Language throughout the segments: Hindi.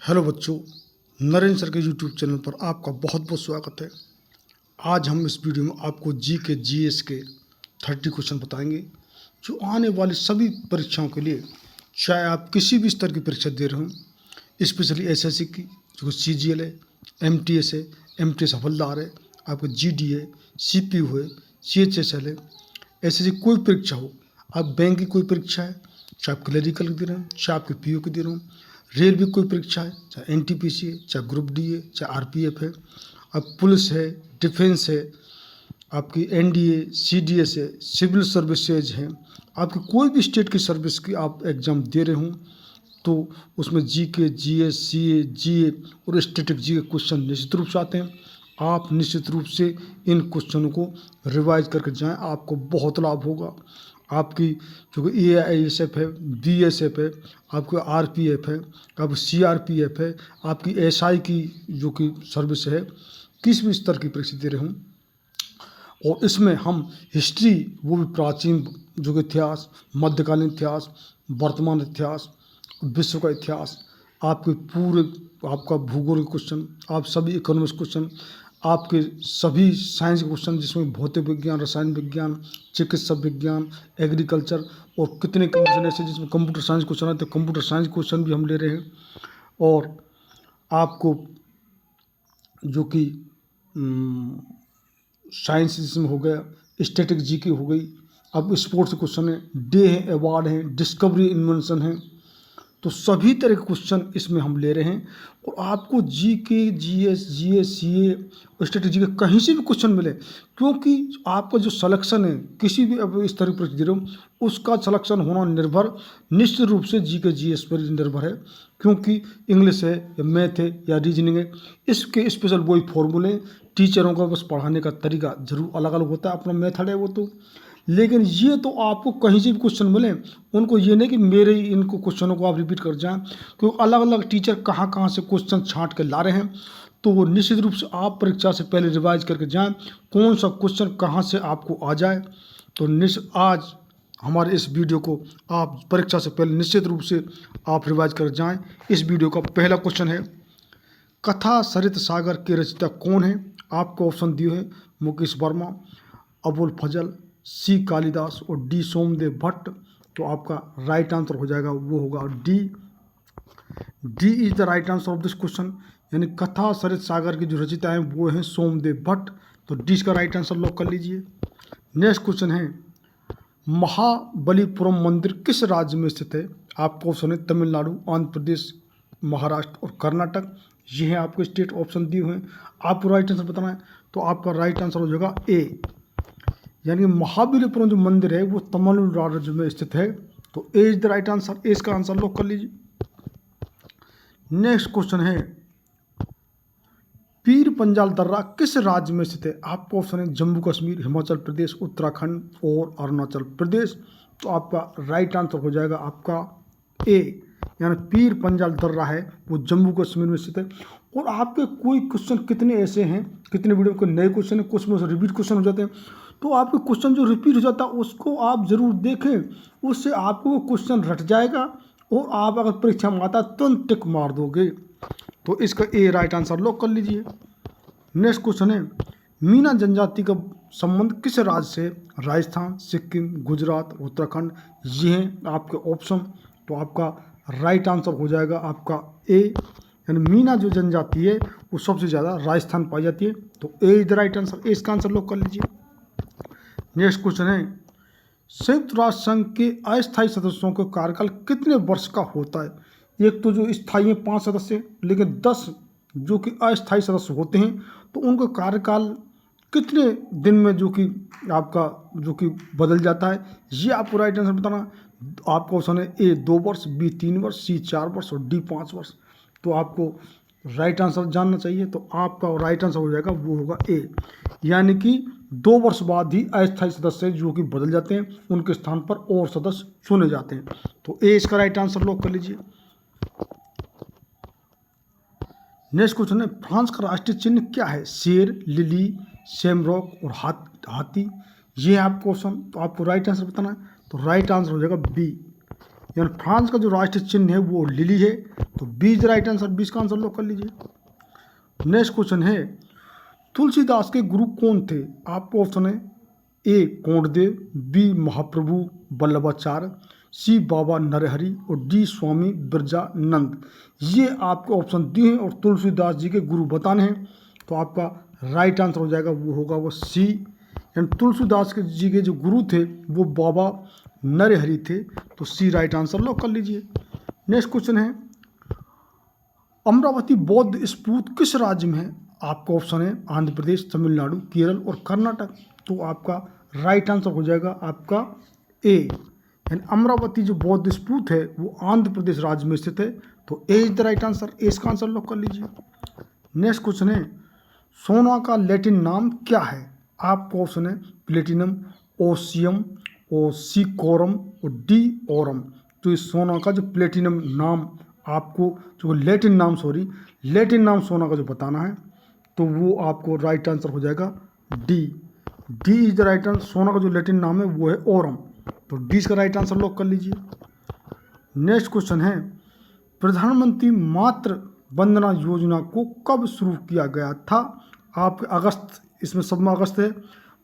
हेलो बच्चों, नरेंद्र सर के यूट्यूब चैनल पर आपका बहुत बहुत स्वागत है। आज हम इस वीडियो में आपको जीएस के 30 क्वेश्चन बताएंगे जो आने वाली सभी परीक्षाओं के लिए, चाहे आप किसी भी स्तर की परीक्षा दे रहे हों, स्पेशली एसएससी की जो सीजीएल है, एमटीएस है, एमटीएस हवलदार है, आपका जीडी है, सीपीयू है, सीएचएसएल है, एसएससी कोई परीक्षा हो, आप बैंक की कोई परीक्षा है, चाहे आप क्लरिकल की दे रहे हैं, चाहे आपके पीओ की दे रहे हो, रेलवे कोई परीक्षा है, चाहे एनटीपीसी है, चाहे ग्रुप डी है, चाहे आरपीएफ है, अब पुलिस है, डिफेंस है, आपकी एनडीए, सीडीएस है, सिविल सर्विसेज हैं, आपकी कोई भी स्टेट की सर्विस की आप एग्ज़ाम दे रहे हों तो उसमें जीके, जीएस, सीए, जीए और स्टैटिक जी के क्वेश्चन निश्चित रूप से आते हैं। आप निश्चित रूप से इन क्वेश्चनों को रिवाइज करके जाएं, आपको बहुत लाभ होगा। आपकी जो एआईएसएफ है, बीएसएफ है, आपको आरपीएफ है, आपको सीआरपीएफ है, आपकी एसआई की जो कि सर्विस है, किस भी स्तर की परीक्षा दे रहे हूँ। और इसमें हम हिस्ट्री, वो भी प्राचीन जो कि इतिहास, मध्यकालीन इतिहास, वर्तमान इतिहास, विश्व का इतिहास, आपके पूरे आपका भूगोल के क्वेश्चन, आप सभी इकोनॉमिक्स क्वेश्चन, आपके सभी साइंस के क्वेश्चन जिसमें भौतिक विज्ञान, रसायन विज्ञान, चिकित्सा विज्ञान, एग्रीकल्चर और कितने क्वेश्चन ऐसे जिसमें कंप्यूटर साइंस क्वेश्चन आते हैं, कंप्यूटर साइंस क्वेश्चन भी हम ले रहे हैं। और आपको जो कि साइंस जिसमें हो गया, स्टैटिक जीके हो गई, अब स्पोर्ट्स क्वेश्चन है, डे है, अवार्ड है, डिस्कवरी इन्वेंशन है, तो सभी तरह के क्वेश्चन इसमें हम ले रहे हैं। और आपको जीके, जीएस, जीए, सीए और स्टैटिक जीके कहीं से भी क्वेश्चन मिले, क्योंकि आपका जो सिलेक्शन है किसी भी अब इस तरह परीक्षा दे रहे हो उसका सिलेक्शन होना निर्भर निश्चित रूप से जीके, जीएस पर निर्भर है, क्योंकि इंग्लिश है या मैथ है या रीजनिंग है, इसके स्पेशल वही फॉर्मूले, टीचरों का बस पढ़ाने का तरीका जरूर अलग अलग होता है, अपना मेथड है वो तो। लेकिन ये तो आपको कहीं से भी क्वेश्चन मिले, उनको ये नहीं कि मेरे ही इनको क्वेश्चनों को आप रिपीट कर जाएं, क्योंकि अलग अलग टीचर कहाँ कहाँ से क्वेश्चन छांट के ला रहे हैं, तो वो निश्चित रूप से आप परीक्षा से पहले रिवाइज करके जाएं कौन सा क्वेश्चन कहाँ से आपको आ जाए। तो आज हमारे इस वीडियो को आप परीक्षा से पहले निश्चित रूप से आप रिवाइज कर जाएँ। इस वीडियो का पहला क्वेश्चन है, कथा सरित सागर के रचयिता कौन है? आपको ऑप्शन दिए हैं मुकेश वर्मा, अबुल फजल, सी कालिदास और डी सोमदेव भट्ट। तो आपका राइट आंसर हो जाएगा वो होगा D. D is the right answer of this question, यानी कथा सरित सागर की जो रचयिता हैं वो हैं सोमदेव भट्ट। तो डी इसका राइट आंसर लॉक कर लीजिए। नेक्स्ट क्वेश्चन है, महाबलीपुरम मंदिर किस राज्य में स्थित है? आपको ऑप्शन है तमिलनाडु, आंध्र प्रदेश, महाराष्ट्र और कर्नाटक। ये है आपके स्टेट ऑप्शन दिए हुए हैं, आपको राइट आंसर बताना है। तो आपका राइट आंसर हो जाएगा ए, यानी महाबलीपुरम जो मंदिर है वो तमिलनाडु राज्य में स्थित है। तो ए इज द राइट आंसर, ए इसका आंसर लॉक कर लीजिए। नेक्स्ट क्वेश्चन है, पीर पंजाल दर्रा किस राज्य में स्थित है? आपको ऑप्शन है जम्मू कश्मीर, हिमाचल प्रदेश, उत्तराखंड और अरुणाचल प्रदेश। तो आपका राइट आंसर हो जाएगा आपका ए, यानी पीर पंजाल दर्रा है वो जम्मू कश्मीर में स्थित है। और आपके कोई क्वेश्चन कितने ऐसे हैं, कितने वीडियो के नए क्वेश्चन है, कुछ में रिपीट क्वेश्चन हो जाते हैं, तो आपके क्वेश्चन जो रिपीट हो जाता है उसको आप ज़रूर देखें, उससे आपको वो क्वेश्चन रट जाएगा और आप अगर परीक्षा में आता तुरंत टिक मार दोगे। तो इसका ए राइट आंसर लॉक कर लीजिए। नेक्स्ट क्वेश्चन है, मीना जनजाति का संबंध किस राज्य से? राजस्थान, सिक्किम, गुजरात, उत्तराखंड। ये हैं आपके ऑप्शन। तो आपका राइट आंसर हो जाएगा आपका ए, यानी मीना जो जनजाति है वो सबसे ज़्यादा राजस्थान पाई जाती है। तो ए इज द राइट आंसर, ए इसका आंसर लॉक कर लीजिए। नेक्स्ट क्वेश्चन है, संयुक्त राष्ट्र संघ के अस्थायी सदस्यों का कार्यकाल कितने वर्ष का होता है? एक तो जो स्थायी है 5 सदस्य, लेकिन 10 जो कि अस्थायी सदस्य होते हैं, तो उनका कार्यकाल कितने दिन में जो कि आपका जो कि बदल जाता है, ये आपको राइट आंसर बताना। आपका ऑप्शन है ए 2 वर्ष, बी 3 वर्ष, सी 4 वर्ष और डी 5 वर्ष। तो आपको राइट आंसर जानना चाहिए, तो आपका राइट आंसर हो जाएगा वो होगा ए, यानी कि 2 वर्ष बाद ही अस्थायी सदस्य जो कि बदल जाते हैं, उनके स्थान पर और सदस्य चुने जाते हैं। तो ए इसका राइट आंसर लॉक कर लीजिए। नेक्स्ट क्वेश्चन है, फ्रांस का राष्ट्रीय चिन्ह क्या है? शेर, लिली, शैमरॉक और हाथी। ये है आपको क्वेश्चन, तो आपको राइट आंसर बताना है। तो राइट आंसर हो जाएगा बी, यानी फ्रांस का जो राष्ट्रीय चिन्ह है वो लिली है, तो बी इज राइट आंसर, 20 का आंसर लॉक कर लीजिए। नेक्स्ट क्वेश्चन है तुलसीदास के गुरु कौन थे? आपको ऑप्शन है ए कोंडदेव, बी महाप्रभु वल्लभाचार्य, सी बाबा नरहरि और डी स्वामी बिरजानंद। ये आपको ऑप्शन दिए हैं और तुलसीदास जी के गुरु बताने हैं, तो आपका राइट आंसर हो जाएगा वो होगा वो सी, यानी तुलसीदास के जी के जो गुरु थे वो बाबा नरहरि थे, तो सी राइट आंसर लॉक कर लीजिए। नेक्स्ट क्वेश्चन है अमरावती बौद्ध स्फूर्त किस राज्य में है? आपका ऑप्शन है आंध्र प्रदेश, तमिलनाडु, केरल और कर्नाटक, तो आपका राइट आंसर हो जाएगा आपका ए, यानी अमरावती जो बौद्ध स्फूर्त है वो आंध्र प्रदेश राज्य में स्थित है, तो ए इज द राइट आंसर, ए इसका आंसर लॉक कर लीजिए। नेक्स्ट क्वेश्चन है सोना का लैटिन नाम क्या है? आपका ऑप्शन है प्लेटिनम, ओसियम, ओसिकोरम और डी ओरम। तो इस सोना का जो प्लेटिनम नाम आपको जो लैटिन नाम सोना का जो बताना है, तो वो आपको राइट आंसर हो जाएगा D, D is the right answer. सोना का जो लैटिन नाम है वो है ओरम, तो डी इसका राइट आंसर लॉक कर लीजिए। नेक्स्ट क्वेश्चन है प्रधानमंत्री मातृ वंदना योजना को कब शुरू किया गया था? आप अगस्त, इसमें सब में अगस्त है,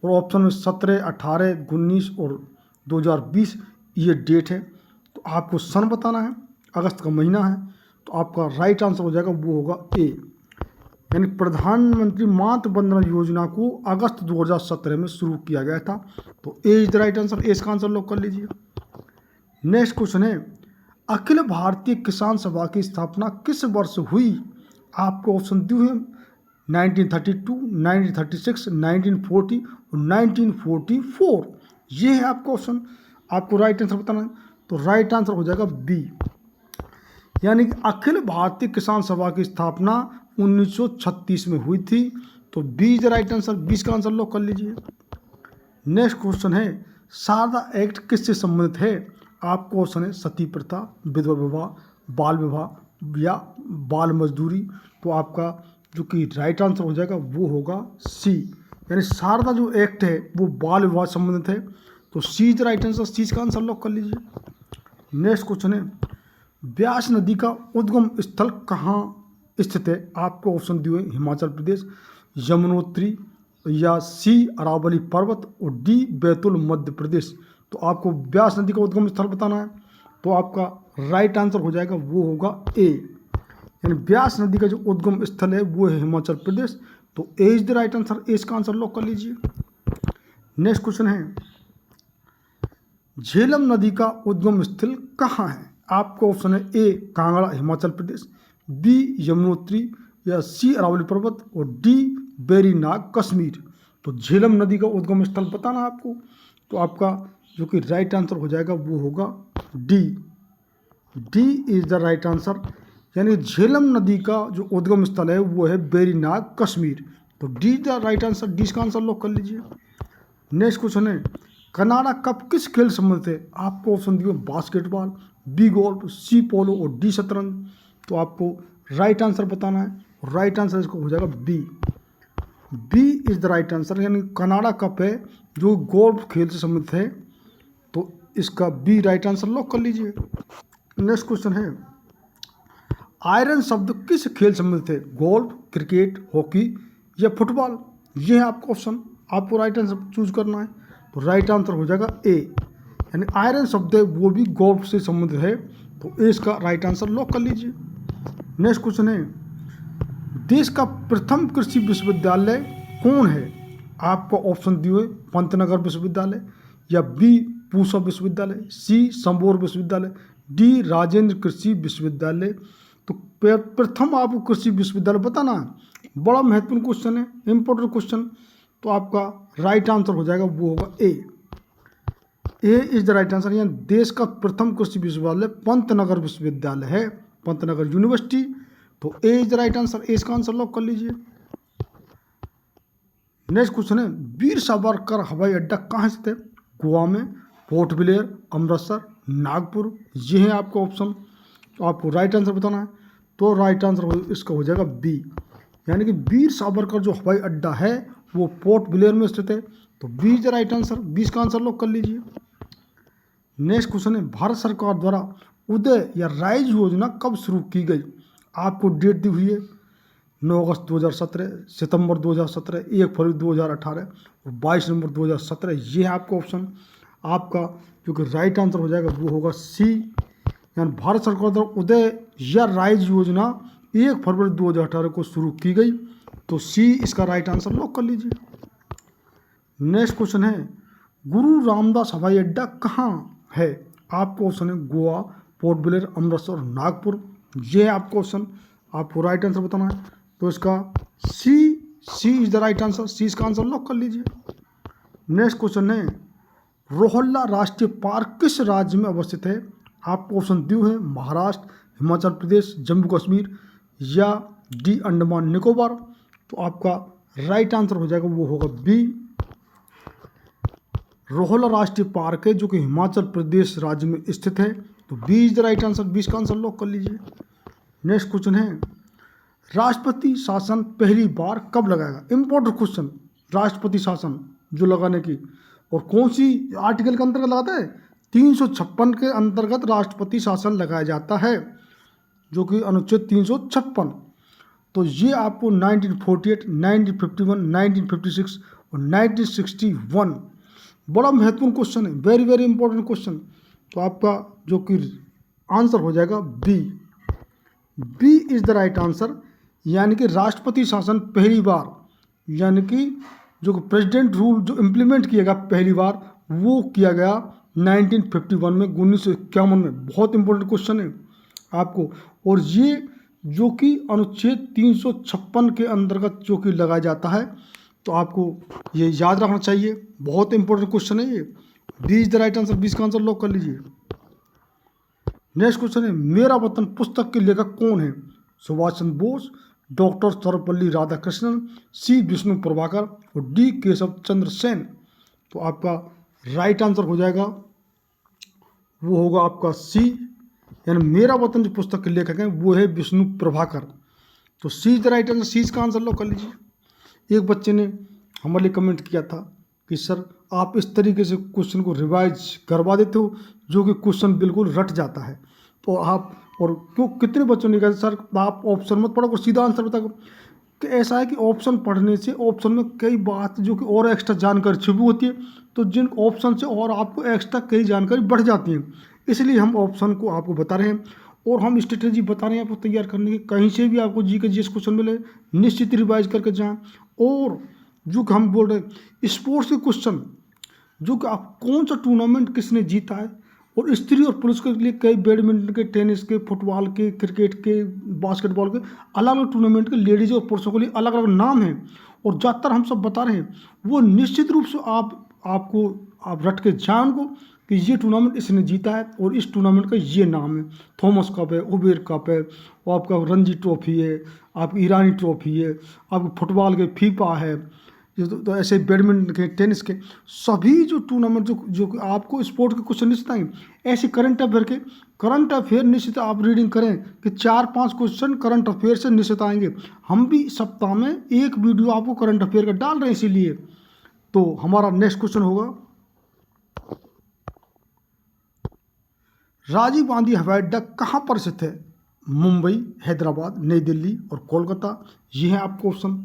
और ऑप्शन में 17, 18, 19 और 2020 ये डेट है, तो आपको सन बताना है, अगस्त का महीना है, तो आपका राइट आंसर हो जाएगा वो होगा ए, यानी प्रधानमंत्री मातृ वंदना योजना को अगस्त 2017 में शुरू किया गया था, तो ए इज द राइट आंसर, ए इसका आंसर लॉक कर लीजिए। नेक्स्ट क्वेश्चन है अखिल भारतीय किसान सभा की स्थापना किस वर्ष हुई? आपको ऑप्शन दिए हैं 1932, 1936, 1940 और 1944। ये है आपका ऑप्शन, आपको राइट आंसर बताना है, तो राइट आंसर हो जाएगा बी, यानी कि अखिल भारतीय किसान सभा की स्थापना 1936 में हुई थी, तो बी इज राइट आंसर, 20 का आंसर लॉक कर लीजिए। नेक्स्ट क्वेश्चन है शारदा एक्ट किससे संबंधित है? आपको ऑप्शन है सती प्रथा, विधवा विवाह, बाल विवाह या बाल मजदूरी, तो आपका जो कि राइट आंसर हो जाएगा वो होगा सी, यानी शारदा जो एक्ट है वो बाल विवाह संबंधित है, तो सी इज राइट आंसर, सी का आंसर लॉक कर लीजिए। नेक्स्ट क्वेश्चन है ब्यास नदी का उद्गम स्थल कहाँ स्थित है? आपको ऑप्शन दिए हिमाचल प्रदेश, यमुनोत्री या सी अरावली पर्वत और डी बैतुल मध्य प्रदेश, तो आपको ब्यास नदी का उद्गम स्थल बताना है, तो आपका राइट आंसर हो जाएगा वो होगा ए, यानी ब्यास नदी का जो उद्गम स्थल है वो है हिमाचल प्रदेश, तो ए इज द राइट आंसर, ए इसका आंसर लॉक कर लीजिए। नेक्स्ट क्वेश्चन है झेलम नदी का उद्गम स्थल कहाँ है? आपको ऑप्शन है ए कांगड़ा हिमाचल प्रदेश, बी यमुनोत्री या सी अरावली पर्वत और डी बेरीनाग कश्मीर, तो झेलम नदी का उद्गम स्थल बताना है आपको, तो आपका जो कि राइट आंसर हो जाएगा वो होगा D, D is the right answer, यानी झेलम नदी का जो उद्गम स्थल है वो है बेरीनाग कश्मीर, तो D the right answer, D का आंसर लॉक कर लीजिए। नेक्स्ट क्वेश्चन है कनाडा कप किस खेल संबंधित है? आपको ऑप्शन दिए बास्केटबॉल, बी गोल्फ, सी पोलो और डी शतरंज, तो आपको राइट आंसर बताना है, राइट आंसर इसको हो जाएगा B, B is the right answer, यानी कनाडा कप है जो गोल्फ खेल से संबंधित है, तो इसका बी राइट आंसर लॉक कर लीजिए। नेक्स्ट क्वेश्चन है आयरन शब्द किस खेल संबंधित है? गोल्फ, क्रिकेट, हॉकी या फुटबॉल, ये है आपका ऑप्शन, आपको राइट आंसर चूज करना है, तो राइट आंसर हो जाएगा ए, यानी आयरन शब्द है वो भी गोल्फ से संबंधित है, तो ए इसका राइट आंसर लॉक कर लीजिए। नेक्स्ट क्वेश्चन है देश का प्रथम कृषि विश्वविद्यालय कौन है? आपको ऑप्शन दिए पंतनगर विश्वविद्यालय या बी पूसा विश्वविद्यालय, सी संबोर विश्वविद्यालय, डी राजेंद्र कृषि विश्वविद्यालय, तो प्रथम आपको कृषि विश्वविद्यालय बताना है, बड़ा महत्वपूर्ण क्वेश्चन है, इंपॉर्टेंट क्वेश्चन, तो आपका राइट आंसर हो जाएगा वो होगा ए, ए इज द राइट आंसर, यानी देश का प्रथम कृषि विश्वविद्यालय पंतनगर विश्वविद्यालय है, पंतनगर यूनिवर्सिटी, तो ए इज द राइट आंसर, ए इसका आंसर लॉक कर लीजिए। नेक्स्ट क्वेश्चन है वीर सावरकर हवाई अड्डा कहाँ स्थित है? गोवा में, पोर्ट ब्लेयर, अमृतसर, नागपुर, ये है आपका ऑप्शन, तो आपको राइट आंसर बताना है, तो राइट आंसर इसका हो जाएगा बी, यानी कि वीर सावरकर जो हवाई अड्डा है वो पोर्ट ब्लेयर में स्थित है, तो B is the right answer, 20 का आंसर लॉक कर लीजिए। नेक्स्ट क्वेश्चन है, भारत सरकार द्वारा उदय या राइज योजना कब शुरू की गई? आपको डेट दी हुई है 9 अगस्त 2017, सितंबर 2017, 1 फरवरी 2018 और 22 नवंबर 2017। ये है आपका ऑप्शन। आपका जो कि राइट आंसर हो जाएगा वो होगा सी, यानी भारत सरकार द्वारा उदय या राइज योजना 1 फरवरी 2018 को शुरू की गई। तो सी इसका राइट आंसर लॉक कर लीजिए। नेक्स्ट क्वेश्चन है, गुरु रामदास हवाई अड्डा कहाँ है? आपको ऑप्शन है गोवा, पोर्ट ब्लेयर, अमृतसर और नागपुर। ये है आपका ऑप्शन, आपको राइट आंसर बताना है। तो इसका सी इज द राइट आंसर, सी इसका आंसर लॉक कर लीजिए। नेक्स्ट क्वेश्चन है, रोहल्ला राष्ट्रीय पार्क किस राज्य में अवस्थित है? आपको ऑप्शन दिए हैं महाराष्ट्र, हिमाचल प्रदेश, जम्मू कश्मीर या डी अंडमान निकोबार। तो आपका राइट आंसर हो जाएगा वो होगा बी, रोहल्ला राष्ट्रीय पार्क है जो कि हिमाचल प्रदेश राज्य में स्थित है। तो B is the right answer, B का आंसर लॉक कर लीजिए। नेक्स्ट क्वेश्चन है, राष्ट्रपति शासन पहली बार कब लगाएगा? इंपॉर्टेंट क्वेश्चन, राष्ट्रपति शासन जो लगाने की और कौन सी आर्टिकल के अंतर्गत लगाता है? 356 के अंतर्गत राष्ट्रपति शासन लगाया जाता है, जो कि अनुच्छेद 356। तो ये आपको 1948, 1951, 1956 और 1961। बड़ा महत्वपूर्ण क्वेश्चन है, वेरी वेरी इंपॉर्टेंट क्वेश्चन। तो आपका जो कि आंसर हो जाएगा B, B is the right answer. यानी कि राष्ट्रपति शासन पहली बार, यानी कि जो प्रेसिडेंट रूल जो इम्प्लीमेंट किया गया पहली बार, वो किया गया 1951 में, 1951 में। बहुत इंपॉर्टेंट क्वेश्चन है आपको। और ये जो कि अनुच्छेद 356 के अंतर्गत जो कि लगाया जाता है, तो आपको ये याद रखना चाहिए, बहुत इंपॉर्टेंट क्वेश्चन है ये। B is the right answer, B का आंसर लॉक कर लीजिए। नेक्स्ट क्वेश्चन है, मेरा वतन पुस्तक के लेखक कौन है? सुभाष चंद्र बोस, डॉक्टर सर्वपल्ली राधाकृष्णन, सी विष्णु प्रभाकर और डी केशव चंद्र सेन। तो आपका राइट आंसर हो जाएगा वो होगा आपका सी, यानी मेरा वतन जो पुस्तक के लेखक हैं वो है विष्णु प्रभाकर। तो सी इज द राइट आंसर, सी का आंसर लॉक कर लीजिए। एक बच्चे ने हमारे लिए कमेंट किया था कि सर आप इस तरीके से क्वेश्चन को रिवाइज करवा देते हो जो कि क्वेश्चन बिल्कुल रट जाता है। तो आप, और क्यों कितने बच्चों ने कहा सर आप ऑप्शन मत पढ़ो, सीधा आंसर बताओ। कि ऐसा है कि ऑप्शन पढ़ने से ऑप्शन में कई बात जो कि और एक्स्ट्रा जानकारी छुपी होती है, तो जिन ऑप्शन से और आपको एक्स्ट्रा कई जानकारी बढ़ जाती है, इसलिए हम ऑप्शन को आपको बता रहे हैं और हम स्ट्रेटेजी बता रहे हैं आपको तैयार करने की। कहीं से भी आपको जी के जीएस क्वेश्चन मिले, निश्चित रिवाइज करके जाएँ। और जो कि हम बोल रहे हैं स्पोर्ट्स के क्वेश्चन, जो कि आप कौन सा टूर्नामेंट किसने जीता है, और स्त्री और पुरुष के लिए कई बैडमिंटन के, टेनिस के, फुटबॉल के, क्रिकेट के, बास्केटबॉल के अलग अलग टूर्नामेंट के लेडीज और पुरुषों के लिए अलग अलग नाम हैं। और ज़्यादातर हम सब बता रहे हैं, वो निश्चित रूप से आप रट के जान उनको कि ये टूर्नामेंट इसने जीता है और इस टूर्नामेंट का ये नाम है। थॉमस कप है, उबेर कप है, और आपका रणजी ट्रॉफी है, आपकी ईरानी ट्रॉफी है, आपको फुटबॉल के फीफा है, तो ऐसे बैडमिंटन के, टेनिस के, सभी जो टूर्नामेंट जो आपको स्पोर्ट के क्वेश्चन निश्चित आएंगे। ऐसे करंट अफेयर निश्चित आप रीडिंग करें कि 4-5 क्वेश्चन करंट अफेयर से निश्चित आएंगे। हम भी सप्ताह में एक वीडियो आपको करंट अफेयर का डाल रहे हैं इसीलिए। तो हमारा नेक्स्ट क्वेश्चन होगा, राजीव गांधी हवाई अड्डा कहाँ पर स्थित है? मुंबई, हैदराबाद, नई दिल्ली और कोलकाता। ये है आपका ऑप्शन।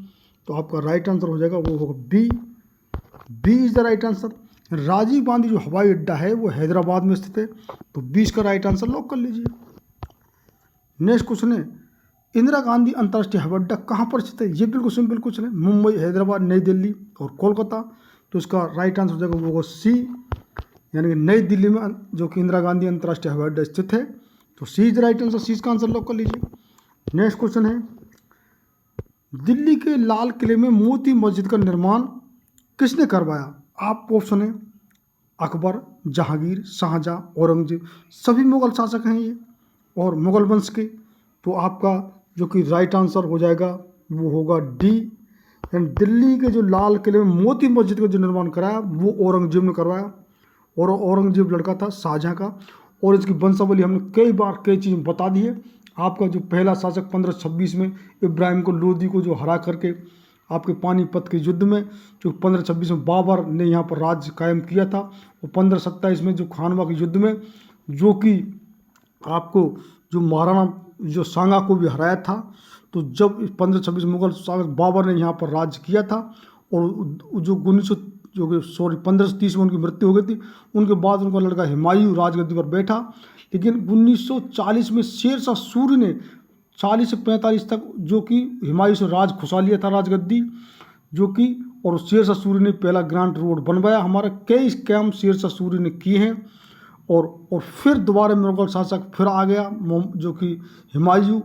तो आपका राइट आंसर हो जाएगा वो होगा B is the right answer. Rajiv Gandhi जो हवाई अड्डा है वो हैदराबाद में स्थित है। तो 20 का राइट आंसर लॉक कर लीजिए। नेक्स्ट क्वेश्चन है, इंदिरा गांधी अंतर्राष्ट्रीय हवाई अड्डा कहाँ पर स्थित है? ये बिल्कुल सिंपल क्वेश्चन है, मुंबई, हैदराबाद, नई दिल्ली और कोलकाता। तो इसका राइट आंसर हो जाएगा वो होगा सी, यानी कि नई दिल्ली में जो कि इंदिरा गांधी अंतर्राष्ट्रीय हवाई अड्डा स्थित है। तो सी इज द राइट आंसर, सी का आंसर लॉक कर लीजिए। नेक्स्ट क्वेश्चन है, दिल्ली के लाल किले में मोती मस्जिद का निर्माण किसने करवाया? आप ऑप्शन है अकबर, जहांगीर, शाहजहां, औरंगजेब। सभी मुगल शासक हैं ये और मुगल वंश के। तो आपका जो कि राइट आंसर हो जाएगा वो होगा डी, यानी दिल्ली के जो लाल किले में मोती मस्जिद का जो निर्माण कराया वो औरंगजेब ने करवाया। और औरंगजेब लड़का था शाहजहां का। और इसकी वंशावली हमने कई बार कई चीज़ बता दी है। आपका जो पहला शासक 1526 में इब्राहिम को लोदी को जो हरा करके आपके पानीपत के युद्ध में, जो 1526 में बाबर ने यहाँ पर राज्य कायम किया था, और 1527 में जो खानवा के युद्ध में, जो कि आपको जो महाराणा जो सांगा को भी हराया था। तो जब 1526 मुगल शासक बाबर ने यहाँ पर राज्य किया था, और जो 1530 में उनकी मृत्यु हो गई थी, उनके बाद उनका लड़का हुमायूं राजगद्दी पर बैठा। लेकिन 1940 में शेरशाह सूरी ने 40 से 45 तक जो कि हुमायूं से राज खुसा लिया था राजगद्दी, जो कि और शेरशाह सूरी ने पहला ग्रांट रोड बनवाया। हमारे कई काम शेरशाह सूरी ने किए हैं। और फिर दोबारा मुगल शासक फिर आ गया जो कि हुमायूं,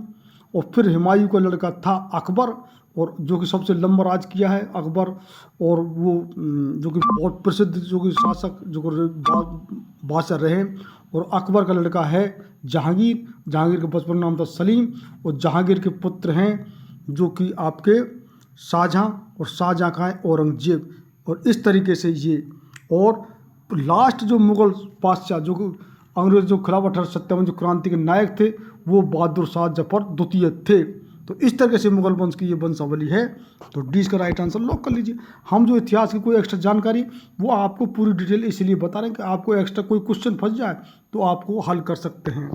और फिर हुमायूं का लड़का था अकबर, और जो कि सबसे लंबा राज किया है अकबर। और वो जो कि बहुत प्रसिद्ध जो कि शासक जो बादशाह रहे। और अकबर का लड़का है जहांगीर। जहांगीर का बचपन नाम था सलीम, और जहांगीर के पुत्र हैं जो कि आपके शाहजहां, और शाहजहां का है औरंगजेब। और इस तरीके से ये, और लास्ट जो मुगल बादशाह जो अंग्रेज जो खिलाफ 1857 जो क्रांति के नायक थे, वो बहादुर शाह जफर द्वितीय थे। तो इस तरह से मुगल वंश की ये वंशावली है। तो डी इसका राइट आंसर लॉक कर लीजिए। हम जो इतिहास की कोई एक्स्ट्रा जानकारी वो आपको पूरी डिटेल इसलिए बता रहे हैं कि आपको एक्स्ट्रा कोई क्वेश्चन फंस जाए तो आपको हल कर सकते हैं।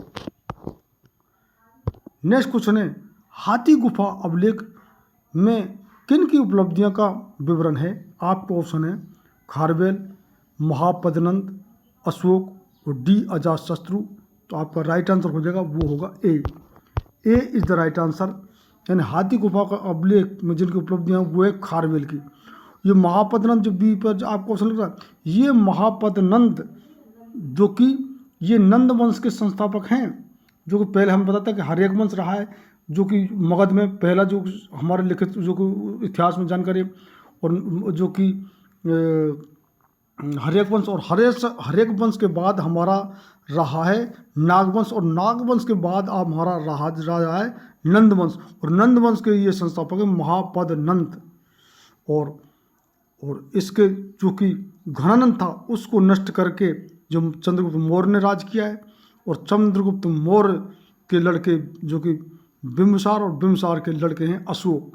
नेक्स्ट क्वेश्चन है, हाथी गुफा अभिलेख में किन की उपलब्धियों का विवरण है? आपको ऑप्शन है खारवेल, महापद्नंद, अशोक और डी अजातशत्रु। तो आपका राइट आंसर हो जाएगा वो होगा ए इज द राइट आंसर। यानी हाथी गुफा का अभिलेख में जिनकी उपलब्धियां वो है खारवेल की। ये महापद्नंद जो बी पर आपको ऑप्शन लग रहा है, ये महापद्नंद जो कि ये नंद वंश के संस्थापक हैं, जो कि पहले हमें पता था कि हर्यक वंश रहा है, जो कि मगध में पहला जो हमारे लिखित जो कि इतिहास में जानकारी, और जो कि हर्यक वंश, और हर्यक वंश के बाद हमारा रहा है नागवंश, और नागवंश के बाद अब हमारा रहा है नंदवंश, और नंदवंश के ये संस्थापक है महापद्नंद। और इसके जो कि घनानंद था उसको नष्ट करके जो चंद्रगुप्त मौर्य ने राज किया है, और चंद्रगुप्त मौर्य के लड़के जो कि बिंबिसार, और बिंबिसार के लड़के हैं अशोक।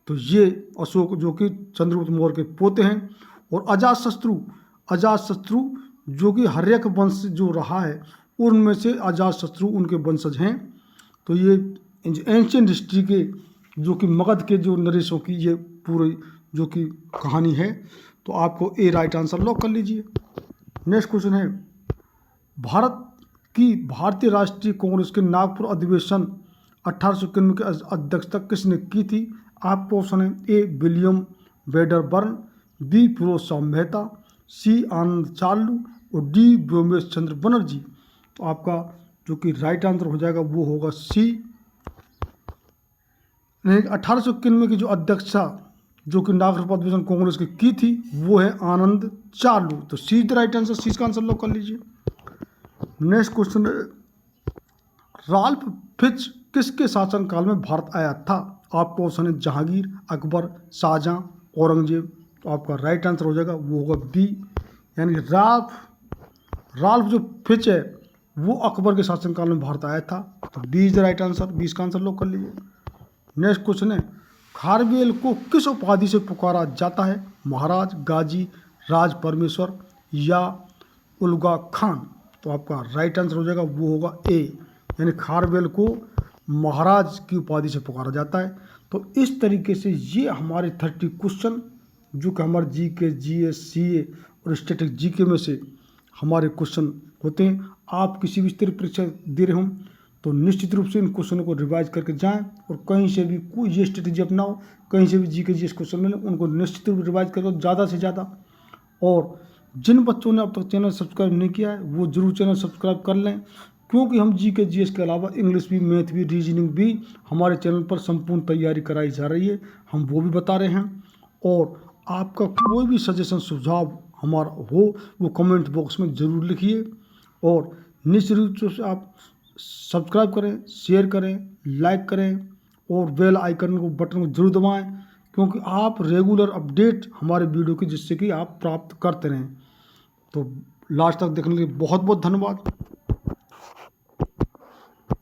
तो ये अशोक जो कि चंद्रगुप्त मौर्य के पोते हैं। और अजातशत्रु जो कि हर्यक वंश जो रहा है उनमें से अजातशत्रु उनके वंशज हैं। तो ये एंशियंट हिस्ट्री के जो कि मगध के जो नरेशों की ये पूरी जो कि कहानी है। तो आपको ए राइट आंसर लॉक कर लीजिए। नेक्स्ट क्वेश्चन है, भारतीय राष्ट्रीय कांग्रेस के नागपुर अधिवेशन 1891 की अध्यक्षता किसने की थी? आपको ऑप्शन है A William Wedderburn, B Firoz Shah Mehta, C Anand Charlu और डी व्योमेश चंद्र बनर्जी। तो आपका जो कि राइट आंसर हो जाएगा वो होगा सी। 1891 की जो अध्यक्षता जो कि नागपुर अधिवेशन कांग्रेस की थी वो है आनंद चार्लू। तो सी द राइट आंसर, सी का आंसर लॉक कर लीजिए। नेक्स्ट क्वेश्चन, राल्फ फिच किसके शासनकाल में भारत आया था? आपको ऑप्शन है जहांगीर, अकबर, शाहजहां, औरंगजेब। तो आपका राइट आंसर हो जाएगा वो होगा बी, यानी राल्फ जो फिच है वो अकबर के शासनकाल में भारत आया था। तो B is the right answer, 20 का आंसर लॉक कर लीजिए। नेक्स्ट क्वेश्चन है, खारवेल को किस उपाधि से पुकारा जाता है? महाराज, गाजी, राज परमेश्वर या उलगा खान। तो आपका राइट आंसर हो जाएगा वो होगा ए, यानी खारवेल को महाराज की उपाधि से पुकारा जाता है। तो इस तरीके से ये हमारे 30 क्वेश्चन जो कि हमारे जीके, जीएस, सीए और स्टैटिक जीके में से हमारे क्वेश्चन होते हैं। आप किसी भी स्तर परीक्षा दे रहे हों तो निश्चित रूप से इन क्वेश्चनों को रिवाइज करके जाएं, और कहीं से भी कोई ये स्ट्रेटेजी अपनाओ, कहीं से भी जीके जीएस क्वेश्चन मिले उनको निश्चित रूप से रिवाइज करो ज़्यादा से ज़्यादा। और जिन बच्चों ने अब तक चैनल सब्सक्राइब नहीं किया है वो जरूर चैनल सब्सक्राइब कर लें, क्योंकि हम जीके जीएस के अलावा इंग्लिश भी, मैथ भी, रीजनिंग भी हमारे चैनल पर संपूर्ण तैयारी कराई जा रही है, हम वो भी बता रहे हैं। और आपका कोई भी सजेशन, सुझाव हमारा हो वो कमेंट बॉक्स में ज़रूर लिखिए, और निश्चित रूप से आप सब्सक्राइब करें, शेयर करें, लाइक करें और बेल आइकन को बटन को जरूर दबाएं, क्योंकि आप रेगुलर अपडेट हमारे वीडियो की जिससे कि आप प्राप्त करते रहें। तो लास्ट तक देखने के लिए बहुत बहुत धन्यवाद।